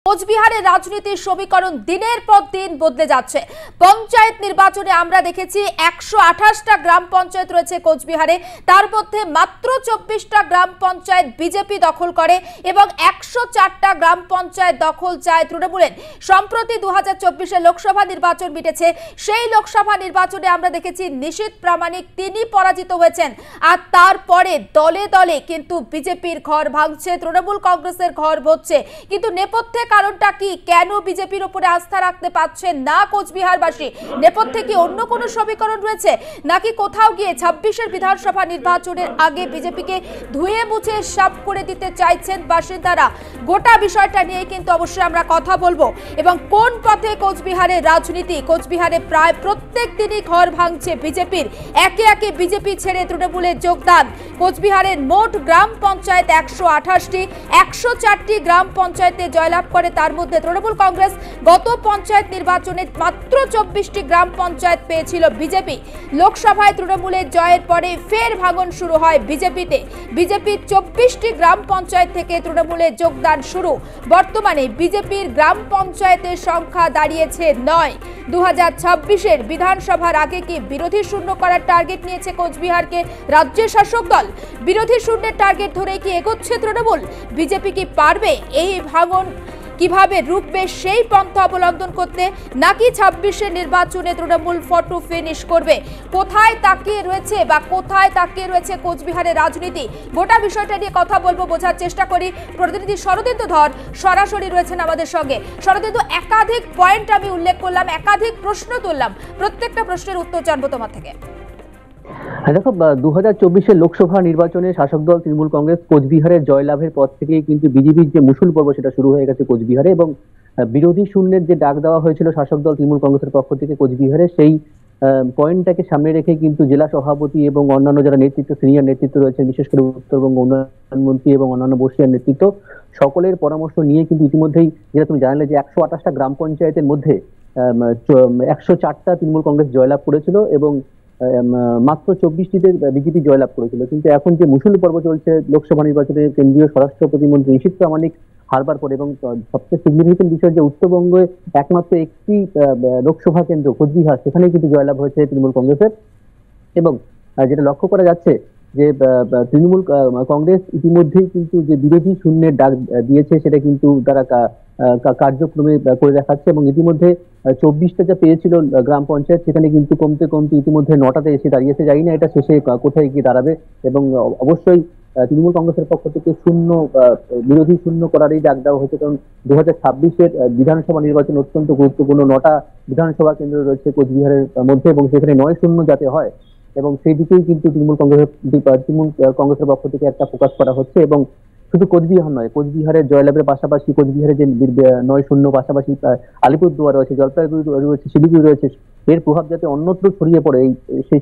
কোচবিহারের রাজনীতির সমীকরণ দিনের পর দিন বদলে যাচ্ছে। পঞ্চায়েত নির্বাচনে আমরা দেখেছি 128টা গ্রাম পঞ্চায়েত রয়েছে কোচবিহারে, তার মধ্যে মাত্র 24টা গ্রাম পঞ্চায়েত বিজেপি দখল করে এবং 104টা গ্রাম পঞ্চায়েত দখল চায় তৃণমূলের। সম্প্রতি 2024 লোকসভা নির্বাচন মিটেছে, সেই লোকসভা নির্বাচনে আমরা দেখেছি নিশীথ প্রামাণিক তিনি পরাজিত হয়েছেন, আর তারপরে দলে দলে কিন্তু বিজেপির ঘর ভাঙছে, তৃণমূল কংগ্রেসের ঘর ভরছে। কিন্তু নেপথ্যে কারণটা কি? কেন বিজেপির উপরে আস্থা রাখতে পারছেন না কোচবিহারবাসী? নেপথ্যে কি অন্য কোনো সমীকরণ রয়েছে, নাকি কোথাও গিয়ে 26 বিধানসভা নির্বাচনের আগে বিজেপিকে ধুয়ে মুছে সাফ করে দিতে চাইছেন বাসিন্দারা? গোটা বিষয়টা নিয়ে কিন্তু অবশ্যই আমরা কথা বলবো। এবং কোন পথে কোচবিহারের রাজনীতি? কোচবিহারে প্রায় প্রত্যেক দিনই ঘর ভাঙছে বিজেপির, একে একে বিজেপি ছেড়ে তৃণমূলের যোগদান। কোচবিহারের মোট গ্রাম পঞ্চায়েত 128টি, 104টি গ্রাম পঞ্চায়েতে জয়লাভ করে, তার মধ্যে তৃণমূল কংগ্রেস গত পঞ্চায়েত নির্বাচনে মাত্র 24টি গ্রাম পঞ্চায়েত পেয়েছিল বিজেপি। লোকসভায় তৃণমূলের জয়ের পরে ফের ভাঙন শুরু হয় বিজেপিতে। বিজেপির 24টি গ্রাম পঞ্চায়েত থেকে তৃণমূলের যোগদান শুরু। বর্তমানে বিজেপির গ্রাম পঞ্চায়েতের সংখ্যা দাঁড়িয়েছে 9। 2026 বিধানসভার আগে কি বিরোধী শূন্য করার টার্গেট নিয়েছে কোচবিহারকে রাজ্যের শাসক দল? বিরোধী শূন্যের টার্গেট ধরে কি এগোচ্ছে তৃণমূল? বিজেপি কি পারবে এই ভাঙন কিভাবে রুখবে সেই পন্থা অবলম্বন করতে, নাকি 26 নির্বাচনে তৃণমূল ফটো ফিনিশ করবে? কোথায় তাকিয়ে রয়েছে বা কোথায় তাকিয়ে রয়েছে কোচবিহারের রাজনীতি? গোটা বিষয়টা নিয়ে কথা বলবো, বোঝার চেষ্টা করি। প্রতিনিধি শরদিন্দু ধর সরাসরি রয়েছেন আমাদের সঙ্গে। শরদিন্দু, একাধিক পয়েন্ট আমি উল্লেখ করলাম, একাধিক প্রশ্ন তুললাম, প্রত্যেকটা প্রশ্নের উত্তর জানবো তোমার থেকে। দেখো, 2024 লোকসভা নির্বাচনে শাসক দল তৃণমূল কংগ্রেস কোচবিহারের জয়লাভের পর থেকেই কিন্তু বিজেপির যে মুসুল পর্ব সেটা শুরু হয়ে গেছে কোচবিহারে, এবং বিরোধী শূন্যের যে ডাক দেওয়া হয়েছিল শাসক দল তৃণমূল কংগ্রেসের পক্ষ থেকে কোচবিহারে, সেই পয়েন্টটাকে সামনে রেখে কিন্তু জেলা সভাপতি এবং অন্যান্য যারা নেতৃত্ব, সিনিয়র নেতৃত্ব রয়েছে, বিশেষ করে উত্তরবঙ্গ উন্নয়ন মন্ত্রী এবং অন্যান্য বর্ষীয়ার নেতৃত্ব, সকলের পরামর্শ নিয়ে কিন্তু ইতিমধ্যেই, যেটা তুমি জানলে, যে 128টা গ্রাম পঞ্চায়েতের মধ্যে 104টা তৃণমূল কংগ্রেস জয়লাভ করেছিল এবং মাত্র 24টিতে বিজেপি জয়লাভ করেছিল। কিন্তু এখন যে মুসুল পর্ব চলছে লোকসভা নির্বাচনে, কেন্দ্রীয় স্বরাষ্ট্র প্রতিমন্ত্রী নিশীথ প্রামাণিক হারবার পরে, এবং সবচেয়ে সিগনিফিকেন্ট বিষয় যে উত্তরবঙ্গে একমাত্র একটি লোকসভা কেন্দ্র কোচবিহার, সেখানে কিন্তু জয়লাভ হয়েছে তৃণমূল কংগ্রেসের। এবং যেটা লক্ষ্য করা যাচ্ছে যে তৃণমূল কংগ্রেস ইতিমধ্যেই কিন্তু যে বিরোধী শূন্যের ডাক দিয়েছে সেটা কিন্তু তারা কার্যক্রমে করে দেখাচ্ছে, এবং ইতিমধ্যে 24টা যা পেয়েছিল গ্রাম পঞ্চায়েত, সেখানে কিন্তু কমতে কমতে ইতিমধ্যে 9টাতে এসে দাঁড়িয়েছে। জানি না এটা শেষে কোথায় গিয়ে দাঁড়াবে। এবং অবশ্যই তৃণমূল কংগ্রেসের পক্ষ থেকে বিরোধী শূন্য করারই ডাক দেওয়া হয়েছে, কারণ 2026 বিধানসভা নির্বাচন অত্যন্ত গুরুত্বপূর্ণ। 9টা বিধানসভা কেন্দ্র রয়েছে কোচবিহারের মধ্যে, এবং সেখানে 9-0 যাতে হয়, এবং সেই দিকেই কিন্তু তৃণমূল কংগ্রেসের পক্ষ থেকে একটা ফোকাস করা হচ্ছে। এবং শুধু কোচবিহার নয়, কোচবিহারের জয়লাভের পাশাপাশি কোচবিহারে যে 9-0 পাশাপাশি আলিপুরদুয়ার রয়েছে, জলপাইগুড়ি রয়েছে, শিলিগুড়ি রয়েছে, এর প্রভাব যাতে অন্যত্র ছড়িয়ে পড়ে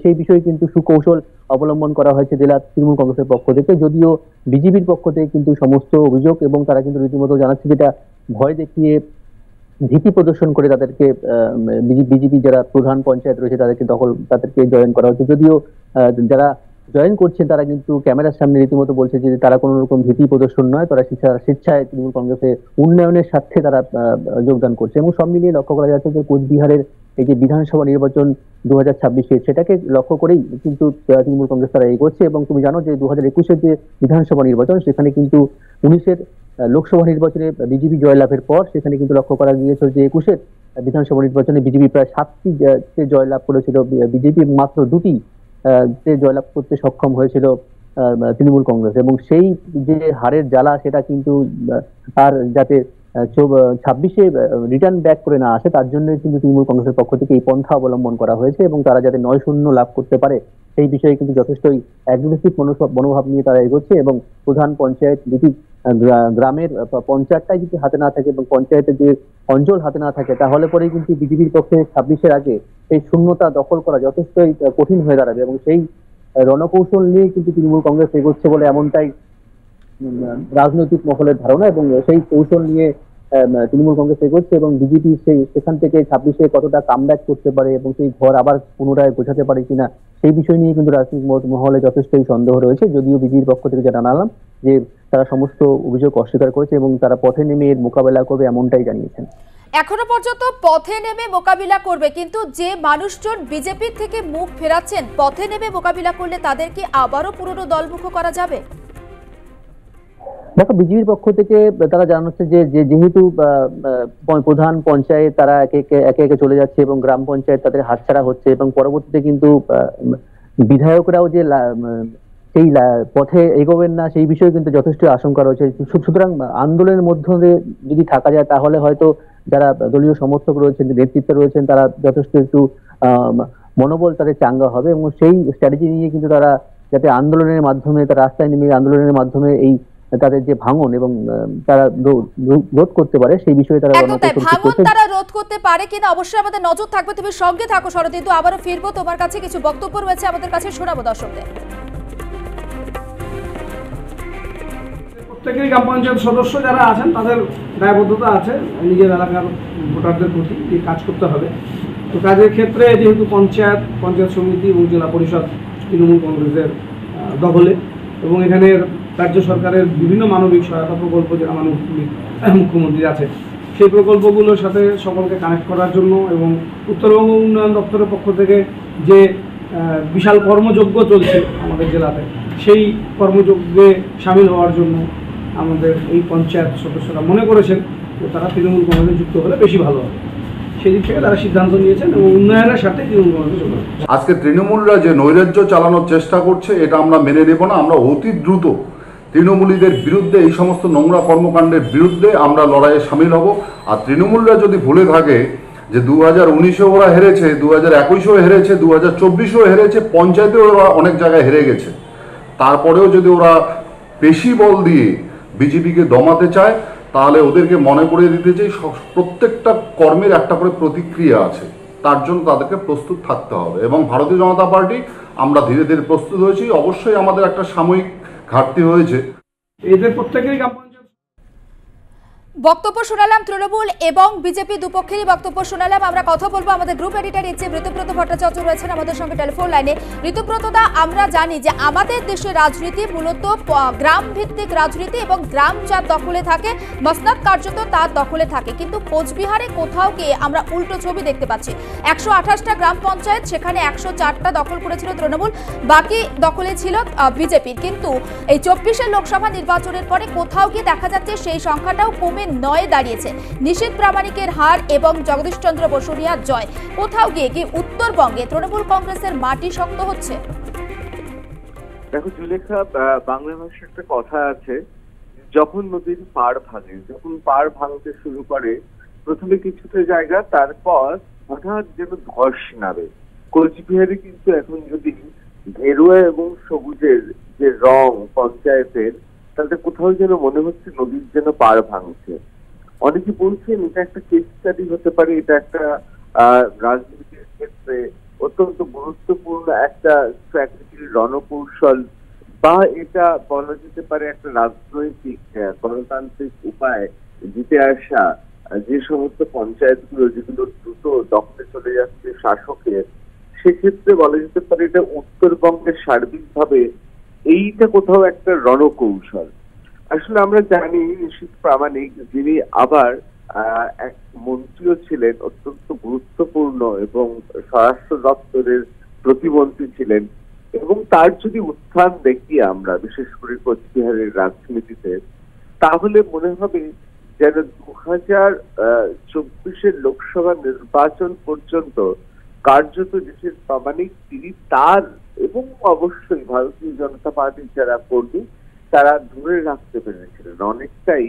সেই বিষয়ে কিন্তু সুকৌশল অবলম্বন করা হয়েছে জেলা তৃণমূল কংগ্রেসের পক্ষ থেকে। যদিও বিজেপির পক্ষ থেকে কিন্তু সমস্ত অভিযোগ, এবং তারা কিন্তু রীতিমতো জানাচ্ছে যেটা ভয় দেখিয়ে, ভীতি প্রদর্শন করে তাদেরকে বিজেপি যারা প্রধান পঞ্চায়েত রয়েছে তাদেরকে জয়েন করা হচ্ছে। যদিও যারা জয়েন করছেন তারা কিন্তু ক্যামেরার সামনে রীতিমতো বলছে যে তারা কোনো রকম ভীতি প্রদর্শন নয়, তারা স্বেচ্ছায় তৃণমূল কংগ্রেসের উন্নয়নের স্বার্থে তারা যোগদান করছে। এবং সব মিলিয়ে লক্ষ্য করা যাচ্ছে যে কোচবিহারের এই যে বিধানসভা নির্বাচন 2026 সেটাকে লক্ষ্য করেই কিন্তু তৃণমূল কংগ্রেস তারা এগোচ্ছে। এবং তুমি জানো যে 2021 যে বিধানসভা নির্বাচন, সেখানে কিন্তু 19 লোকসভা নির্বাচনে বিজেপি জয়লাভের পর সেখানে কিন্তু লক্ষ্য করা গিয়েছিল যে 21 বিধানসভা নির্বাচনে বিজেপি প্রায় 7টি জয়লাভ করেছিল বিজেপি, মাত্র 2টি জয়লাভ করতে সক্ষম হয়েছিল তৃণমূল কংগ্রেস। এবং সেই যে হারের জ্বালা, সেটা কিন্তু আর যাতে 26 রিটার্ন ব্যাক করে না আসে, তার জন্য কিন্তু তৃণমূল কংগ্রেসের পক্ষ থেকে এই পন্থা অবলম্বন করা হয়েছে, এবং তারা যাতে 9-0 লাভ করতে পারে সেই বিষয়ে কিন্তু যথেষ্টই অ্যাগ্রেসিভ মনোভাব নিয়ে তারা এগোচ্ছে। এবং প্রধান পঞ্চায়েত যদি গ্রামের পঞ্চায়েতটাই যদি হাতে না থাকে এবং পঞ্চায়েতের যে অঞ্চল হাতে না থাকে, তাহলে পরেই কিন্তু বিজেপির পক্ষে 26 আগে এই শূন্যতা দখল করা যথেষ্টই কঠিন হয়ে দাঁড়াবে। এবং সেই রণকৌশল নিয়ে কিন্তু তৃণমূল কংগ্রেস এগোচ্ছে বলে এমনটাই রাজনৈতিক মহলের ধারণা। এবং সেই কৌশল নিয়ে তৃণমূল কংগ্রেস এগোচ্ছে এবং বিজেপি সেখান থেকে 26-এ কতটা কামব্যাক করতে পারে এবং সেই ঘর আবার পুনরায় গোছাতে পারে কিনা সেই বিষয় নিয়ে কিন্তু রাজনৈতিক মহলে যথেষ্টই সন্দেহ রয়েছে। যদিও বিজেপির পক্ষ থেকে যেটা জানালাম যে তারা সমস্ত অভিযোগ অস্বীকার করেছে এবং তারা পথে নেমে এর মোকাবেলা করবে এমনটাই জানিয়েছেন। এখনো পর্যন্ত পথে নেমে মোকাবিলা করবে, কিন্তু যে মানুষজন বিজেপির থেকে মুখ ফেরাচ্ছেন পথে নেমে মোকাবিলা করলে তাদের কি আবারও পুরনো দলমুখ করা যাবে? দেখো, বিজেপির পক্ষ থেকে তারা জানাচ্ছে যে যেহেতু প্রধান পঞ্চায়েত তারা একে একে চলে যাচ্ছে এবং গ্রাম পঞ্চায়েত তাদের হাতছাড়া হচ্ছে এবং পরবর্তীতে কিন্তু বিধায়করাও যে সেই পথে এগোবেন না সেই বিষয়ে কিন্তু যথেষ্ট আশঙ্কা রয়েছে। সুতরাং আন্দোলনের মধ্যে যদি থাকা যায় তাহলে হয়তো যারা দলীয় সমর্থক রয়েছেন, নেতৃত্ব রয়েছেন, তারা যথেষ্ট একটু মনোবল তাদের চাঙ্গা হবে এবং সেই স্ট্র্যাটেজি নিয়ে কিন্তু তারা যাতে আন্দোলনের মাধ্যমে তারা রাস্তায় নেমে আন্দোলনের মাধ্যমে এই তাদের যে ভাঙন এবং তারা রোধ করতে পারে সেই বিষয়ে তারা তারা রোধ করতে পারে কিনা অবশ্যই আমাদের নজর থাকবে। তুমি সঙ্গে থাকো শরদিন্দু, আবারও ফিরবো তোমার কাছে। কিছু বক্তব্য রয়েছে আমাদের কাছে, শোনাবো দর্শকদের। প্রত্যেকেরই গ্রাম পঞ্চায়েত সদস্য যারা আছেন তাদের দায়বদ্ধতা আছে নিজের এলাকার ভোটারদের প্রতি যে কাজ করতে হবে। তো কাজের ক্ষেত্রে যেহেতু পঞ্চায়েত সমিতি এবং জেলা পরিষদ তৃণমূল কংগ্রেসের দখলে এবং এখানে রাজ্য সরকারের বিভিন্ন মানবিক সহায়তা প্রকল্প যারা মুখ্যমন্ত্রী আছে সেই প্রকল্পগুলোর সাথে সকলকে কানেক্ট করার জন্য এবং উত্তরবঙ্গ উন্নয়ন দপ্তরের পক্ষ থেকে যে বিশাল কর্মযজ্ঞ চলছে আমাদের জেলাতে, সেই কর্মযজ্ঞে সামিল হওয়ার জন্য আমাদের এই পঞ্চায়েত সদস্যরা মনে করেছেন যে তারা তৃণমূল কংগ্রেসে যুক্ত হলে বেশি ভালো হবে। সেই দিক থেকে তারা সিদ্ধান্ত নিয়েছেন এবং উন্নয়নের সাথে তৃণমূল কংগ্রেসে যোগ হবে। আজকে তৃণমূলরা যে নৈরাজ্য চালানোর চেষ্টা করছে এটা আমরা মেনে নেব না। আমরা অতি দ্রুত তৃণমূলীদের বিরুদ্ধে এই সমস্ত নোংরা কর্মকাণ্ডের বিরুদ্ধে আমরা লড়াইয়ে সামিল হব। আর তৃণমূলরা যদি ভুলে থাকে যে 2019-এ ওরা হেরেছে, 2021-এও হেরেছে, 2024-এও হেরেছে, পঞ্চায়েতেও ওরা অনেক জায়গায় হেরে গেছে, তারপরেও যদি ওরা পেশি বল দিয়ে বিজেপিকে দমাতে চায় তাহলে ওদেরকে মনে করিয়ে দিতে চাই প্রত্যেকটা কর্মের একটা করে প্রতিক্রিয়া আছে, তার জন্য তাদেরকে প্রস্তুত থাকতে হবে। এবং ভারতীয় জনতা পার্টি আমরা ধীরে ধীরে প্রস্তুত হয়েছি। অবশ্যই আমাদের একটা সাময়িক ঘাটতি হয়েছে। এদের প্রত্যেকেরই গ্রাম পঞ্চায়েত বক্তব্য শোনালাম, তৃণমূল এবং বিজেপি দুপক্ষেরই বক্তব্য শোনালাম। আমরা কথা বলবো, আমাদের গ্রুপ এডিটর ঋতুব্রত ভট্টাচার্য রয়েছেন আমাদের সঙ্গে টেলিফোন লাইনে। ঋতুব্রত দা, আমরা জানি যে আমাদের দেশের রাজনীতি মূলত গ্রাম ভিত্তিক রাজনীতি এবং গ্রাম যার দখলে থাকে মসনদ কার্যত তার দখলে থাকে, কিন্তু কোচবিহারে কোথাও গিয়ে আমরা উল্টো ছবি দেখতে পাচ্ছি। 128টা গ্রাম পঞ্চায়েত, সেখানে 104টা দখল করেছিল তৃণমূল, বাকি দখলে ছিল বিজেপির। কিন্তু এই 24-এর লোকসভা নির্বাচনের পরে কোথাও গিয়ে দেখা যাচ্ছে সেই সংখ্যাটাও কমে 9 দাঁড়িয়েছে। নিশীথ প্রামাণিকের হার এবং জগদীশ চন্দ্র বসুনিয়ার জয়। কোথাও গিয়ে কি উত্তরবঙ্গে তৃণমূল কংগ্রেসের মাটি শক্ত হচ্ছে? দেখো জুলেখা, বাংলা ভাষায় একটা কথা আছে, যখন নদীর পাড় ভাঙে, যখন পাড় ভাঙতে শুরু করে প্রথমে কিছুটা জায়গা, তারপর হঠাৎ যেন ধস নামে। কোচবিহারে কিন্তু এখন যদি গেরুয়া এবং সবুজের যে রং পঞ্চায়েতের, তাতে কোথাও যেন মনে হচ্ছে নদীর যেন পাড় ভাঙছে। অনেকে বলছেন এটা একটা কেস স্টাডি হতে পারে, এটা একটা রাজনীতির ক্ষেত্রে অত্যন্ত গুরুত্বপূর্ণ একটা স্ট্র্যাটেজির রণকৌশল, বা এটা বলা যেতে পারে একটা রাজনৈতিক গণতান্ত্রিক উপায় জিতে আসা যে সমস্ত পঞ্চায়েতগুলো যেগুলো দ্রুত দখলে চলে যাচ্ছে শাসকের, সেক্ষেত্রে বলা যেতে পারে এটা উত্তরবঙ্গের সার্বিকভাবে এইটা কোথাও একটা রণকৌশল। আসলে আমরা জানি নিশীথ প্রামাণিক, যিনি আবার এক মন্ত্রীও ছিলেন, অত্যন্ত গুরুত্বপূর্ণ এবং স্বরাষ্ট্র দপ্তরের প্রতিমন্ত্রী ছিলেন, এবং তার যদি উত্থান দেখি আমরা বিশেষ করে কোচবিহারের রাজনীতিতে, তাহলে মনে হবে যেন 2024-এর লোকসভা নির্বাচন পর্যন্ত কার্যত নিশীথ প্রামাণিক তিনি তার এবং অবশ্যই ভারতীয় জনতা পার্টির যারা কর্মী তারা ধরে রাখতে পেরেছিলেন অনেকটাই।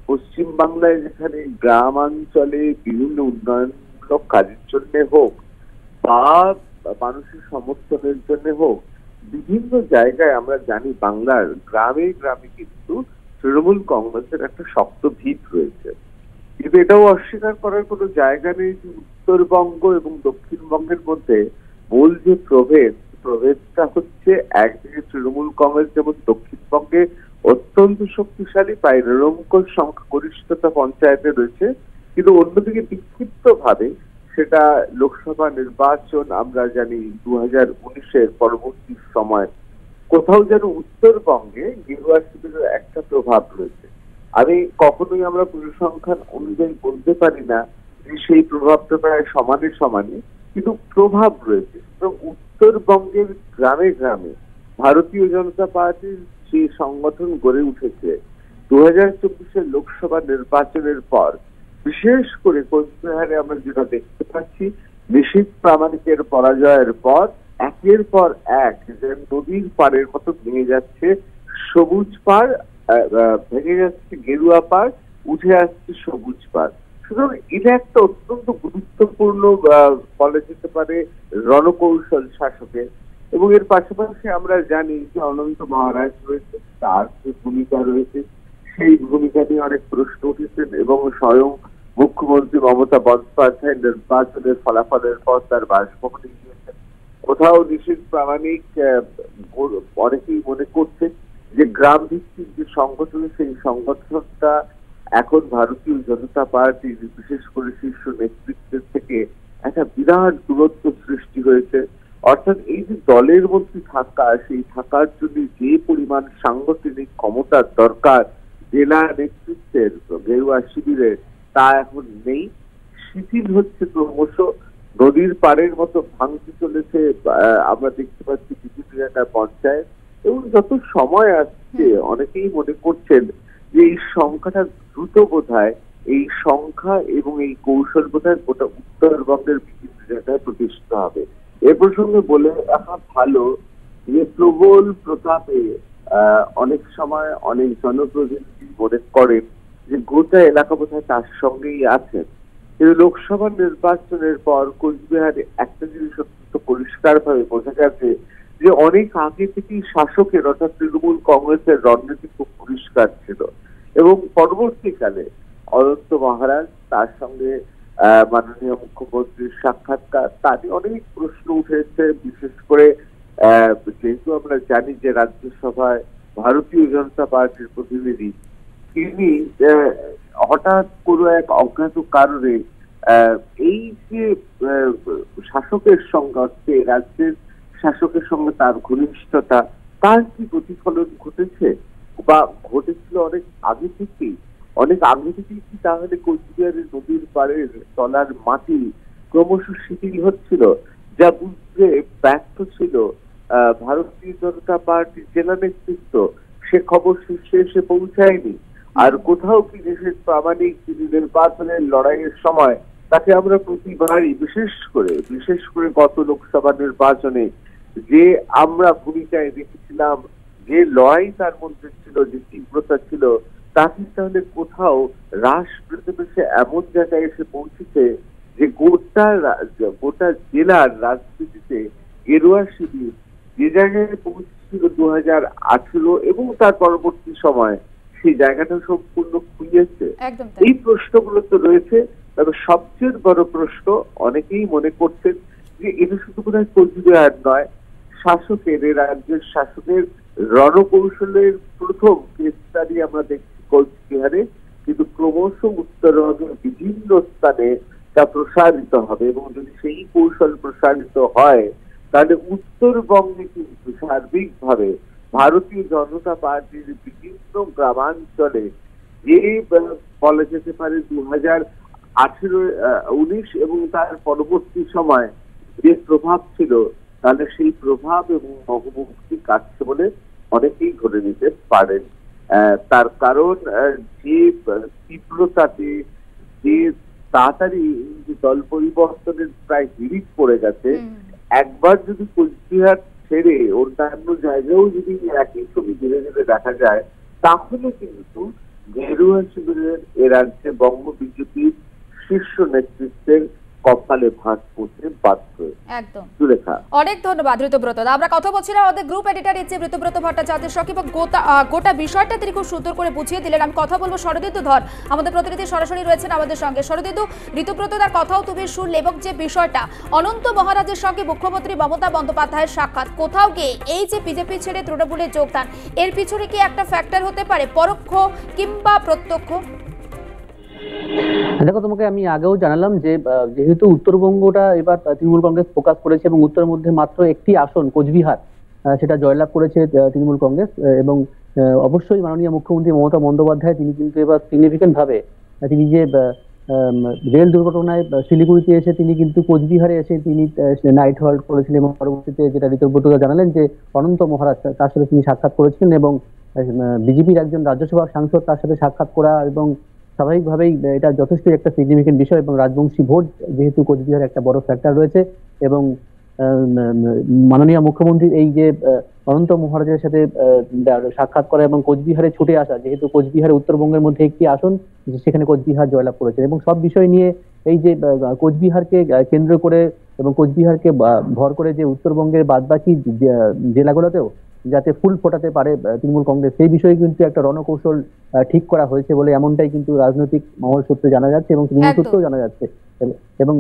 পশ্চিমবাংলায় যেখানে গ্রামাঞ্চলে বিভিন্ন উন্নয়নমূলক কাজের জন্য হোক বা মানুষের সমর্থনের জন্য হোক, বিভিন্ন জায়গায় আমরা জানি বাংলার গ্রামে গ্রামে কিন্তু তৃণমূল কংগ্রেসের একটা শক্ত ভিত রয়েছে। কিন্তু এটাও অস্বীকার করার কোনো জায়গা নেই যে উত্তরবঙ্গ এবং দক্ষিণবঙ্গের মধ্যে মূল যে প্রভেদটা হচ্ছে, একদিকে তৃণমূল কংগ্রেস যেমন দক্ষিণবঙ্গে অত্যন্ত শক্তিশালী, প্রায় নিরঙ্কুশ সংখ্যাগরিষ্ঠতা পঞ্চায়েতে রয়েছে। কিন্তু অন্যদিকে বিক্ষিপ্ত ভাবে সেটা লোকসভা নির্বাচন আমরা জানি 2019-এর পরবর্তী সময় কোথাও যেন উত্তরবঙ্গে গেরুয়া শিবিরের একটা প্রভাব রয়েছে। আমি কখনোই আমরা পরিসংখ্যান অনুযায়ী বলতে পারি না যে সেই প্রভাবটা প্রায় সমানে সমানে, কিন্তু প্রভাব রয়েছে। এবং উত্তরবঙ্গের গ্রামে গ্রামে ভারতীয় জনতা পার্টির যে সংগঠন গড়ে উঠেছে 2024-এর লোকসভা নির্বাচনের পর, বিশেষ করে কোচবিহারে আমরা যেটা দেখতে পাচ্ছি, নিশীথ প্রামাণিকের পরাজয়ের পর একের পর এক যে নদীর পাড়ের মতো ভেঙে যাচ্ছে সবুজ পাড়, ভেঙে যাচ্ছে গেরুয়া পাড়, উঠে আসছে সবুজ পাড়। সুতরাং এটা একটা অত্যন্ত গুরুত্বপূর্ণ বলা যেতে পারে রণকৌশল শাসকের। এবং এর পাশাপাশি আমরা জানি যে অনন্ত মহারাজ রয়েছে, তার যে ভূমিকা রয়েছে সেই ভূমিকা নিয়ে অনেক প্রশ্ন উঠেছেন এবং স্বয়ং মুখ্যমন্ত্রী মমতা বন্দ্যোপাধ্যায় নির্বাচনের ফলাফলের পর তার বাসভবনে গিয়েছেন। কোথাও নিশীথ প্রামাণিক অনেকেই মনে করছে যে গ্রাম ভিত্তিক যে সংগঠন, সেই সংগঠনটা এখন ভারতীয় জনতা পার্টির বিশেষ করে শীর্ষ নেতৃত্বের থেকে একটা বিরাট দূরত্ব সৃষ্টি হয়েছে। অর্থাৎ এই যে দলের মধ্যে থাকা, সেই থাকার জন্য যে পরিমাণ সাংগঠনিক ক্ষমতার দরকার জেলা নেতৃত্বের গেরুয়া শিবিরের, তা এখন নেই। শিথিল হচ্ছে ক্রমশ, নদীর পাড়ের মতো ভাঙতে চলেছে আমরা দেখতে পাচ্ছি বিভিন্ন জায়গায় পঞ্চায়েত। এবং যত সময় আসছে অনেকেই মনে করছেন যে এই সংখ্যাটা দ্রুত বোধহয়, এই সংখ্যা এবং এই কৌশল বোধহয় গোটা উত্তরবঙ্গের বিভিন্ন জায়গায় প্রতিষ্ঠিত হবে। এ প্রসঙ্গে বলে রাখা ভালো যে প্রবল প্রতাপে অনেক সময় অনেক জনপ্রতিনিধি মনে করেন যে গোটা এলাকা বোধহয় তার সঙ্গেই আছেন। কিন্তু লোকসভা নির্বাচনের পর কোচবিহারে একটা জিনিস অত্যন্ত পরিষ্কার ভাবে বোঝা গেছে যে অনেক আগে থেকেই শাসকের অর্থাৎ তৃণমূল কংগ্রেসের রণনীতি খুব পরিষ্কার ছিল। এবং পরবর্তীকালে অনন্ত মহারাজ, তার সঙ্গে মাননীয় মুখ্যমন্ত্রীর সাক্ষাৎকার, তাতে অনেক প্রশ্ন উঠেছে। বিশেষ করে যেহেতু আমরা জানি যে রাজ্যসভায় ভারতীয় জনতা পার্টির প্রতিনিধি, তিনি হঠাৎ কোনো এক অজ্ঞাত কারণে এই যে শাসকের সঙ্গে রাজ্যের শাসকের সঙ্গে তার ঘনিষ্ঠতা, তার কি প্রতিফলন ঘটেছে বা ঘটেছিল অনেক আগে থেকেই? অনেক আগে থেকেই কি তাহলে কোচবিহারের নদীর পাড়ের তলার মাটি ক্রমশ শিথিল হচ্ছিল, যা বুঝতে ব্যর্থ ছিল ভারতীয় জনতা পার্টির জেলা নেতৃত্ব? সে খবর শীর্ষে এসে পৌঁছায়নি। আর কোথাও কি দেশের প্রামাণিক তিনি নির্বাচনের লড়াইয়ের সময় তাকে আমরা প্রতিবারই বিশেষ করে গত লোকসভা নির্বাচনে যে আমরা ভূমিকায় দেখেছিলাম, যে লড়াই তার মধ্যে ছিল, যে তীব্রতা ছিল, তাকে তাহলে কোথাও হ্রাস পেতে পেতে এমন জায়গায় এসে পৌঁছেছে যে গোটা জেলার রাজনীতিতে গেরুয়া শিবির যে জায়গায় পৌঁছেছিল 2018 এবং তার পরবর্তী সময়, সেই জায়গাটা সম্পূর্ণ খুঁজেছে। এই প্রশ্নগুলো তো রয়েছে। তবে সবচেয়ে বড় প্রশ্ন, অনেকেই মনে করছেন যে এটা শুধু বোধহয় কোচবিহার নয়, শাসকের, রাজ্যের শাসকের রণকৌশলের প্রথম কেস স্টাডি আমরা দেখছি কোচবিহারে, কিন্তু ক্রমশ উত্তরবঙ্গের বিভিন্ন স্থানে তা প্রসারিত হবে। এবং যদি সেই কৌশল প্রসারিত হয় তাহলে উত্তরবঙ্গে কিন্তু সার্বিকভাবে ভারতীয় জনতা পার্টির বিভিন্ন গ্রামাঞ্চলে যে বলা যেতে পারে 2018-19 এবং তার পরবর্তী সময় যে প্রভাব ছিল, তাহলে সেই প্রভাব এবং অবমুক্তি কাটছে বলে অনেকেই ধরে নিতে পারেন। তার কারণ যে তীব্রতাতে, যে তাড়াতাড়ি যে দল পরিবর্তনের প্রায় হিড়িক পড়ে গেছে, একবার যদি কোচবিহার ছেড়ে অন্যান্য জায়গায়ও যদি একই ছবি ধীরে ধীরে দেখা যায়, তাহলে কিন্তু গেরুয়া শিবিরের এ রাজ্যে বঙ্গ বিজেপির শীর্ষ নেতৃত্বের কপালে ভাঁজ পড়তে বাধ্য। একদম সুলেখা, অনেক ধন্যবাদ ঋতুব্রত। আমরা কথা বলছিলাম আমাদের গ্রুপ এডিটর ঋতুব্রত ভট্টাচার্যের সঙ্গে এবং গোটা বিষয়টা তিনি খুব সুন্দর করে বুঝিয়ে দিলেন। আমি কথা বলবো শরদিন্দু ধর, আমাদের প্রতিনিধি সরাসরি রয়েছেন আমাদের সঙ্গে। শরদিন্দু, ঋতুব্রত তার কথাও তুমি শুনলে এবং যে বিষয়টা অনন্ত মহারাজের সঙ্গে মুখ্যমন্ত্রী মমতা বন্দ্যোপাধ্যায়ের সাক্ষাৎ, কোথাও গিয়ে এই যে বিজেপি ছেড়ে তৃণমূলে যোগদান, এর পিছনে কি একটা ফ্যাক্টর হতে পারে, পরোক্ষ কিংবা প্রত্যক্ষ? দেখো, তোমাকে আমি আগেও জানালাম যে যেহেতু উত্তরবঙ্গটা এবার তৃণমূল কংগ্রেস ফোকাস করেছে এবং উত্তরের মধ্যে মাত্র একটি আসন কোচবিহার সেটা জয়লাভ করেছে তৃণমূল কংগ্রেস, এবং অবশ্যই মাননীয় মুখ্যমন্ত্রী মমতা বন্দ্যোপাধ্যায় তিনি কিন্তু এবার সিগনিফিকেন্ট ভাবে তিনি যে রেল দুর্ঘটনায় শিলিগুড়িতে এসে তিনি কিন্তু কোচবিহারে এসে তিনি নাইট হল্ট করেছিলেন এবং পরবর্তীতে যেটা ঋতুব্রত জানালেন যে অনন্ত মহারাজ তার সাথে তিনি সাক্ষাৎ করেছিলেন এবং বিজেপির একজন রাজ্যসভার সাংসদ তার সাথে সাক্ষাৎ করা এবং স্বাভাবিকভাবেই এটা যথেষ্ট একটা সিগনিফিকেন্ট বিষয়। এবং রাজবংশী ভোট যেহেতু কোচবিহারে একটা বড় ফ্যাক্টর রয়েছে এবং মাননীয় মুখ্যমন্ত্রীর এই যে অনন্ত মহারাজের সাথে সাক্ষাৎ করা এবং কোচবিহারে ছুটে আসা, যেহেতু কোচবিহারে উত্তরবঙ্গের মধ্যে একটি আসন সেখানে কোচবিহার জয়লাভ করেছে এবং সব বিষয় নিয়ে এই যে কোচবিহারকে কেন্দ্র করে এবং কোচবিহারকে ভর করে যে উত্তরবঙ্গের বাদবাকি জেলাগুলোতেও যাতে ফুল ফোটাতে পারে তৃণমূল কংগ্রেস, সেই বিষয়ে কিন্তু একটা রণকৌশল ঠিক করা হয়েছে বলে এমনটাই কিন্তু রাজনৈতিক মহল সূত্রে জানা যাচ্ছে এবং তৃণমূল সূত্রেও জানা যাচ্ছে। এবং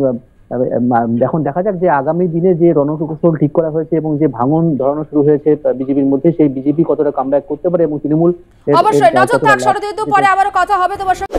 এখন দেখা যাক যে আগামী দিনে যে রণকৌশল ঠিক করা হয়েছে এবং যে ভাঙন ধরানো শুরু হয়েছে বিজেপির মধ্যে, সেই বিজেপি কতটা কামব্যাক করতে পারে এবং তৃণমূল অবশ্যই নজর থাক। শরদিন্দু, পরে আবারও কথা হবে তোমার সঙ্গে।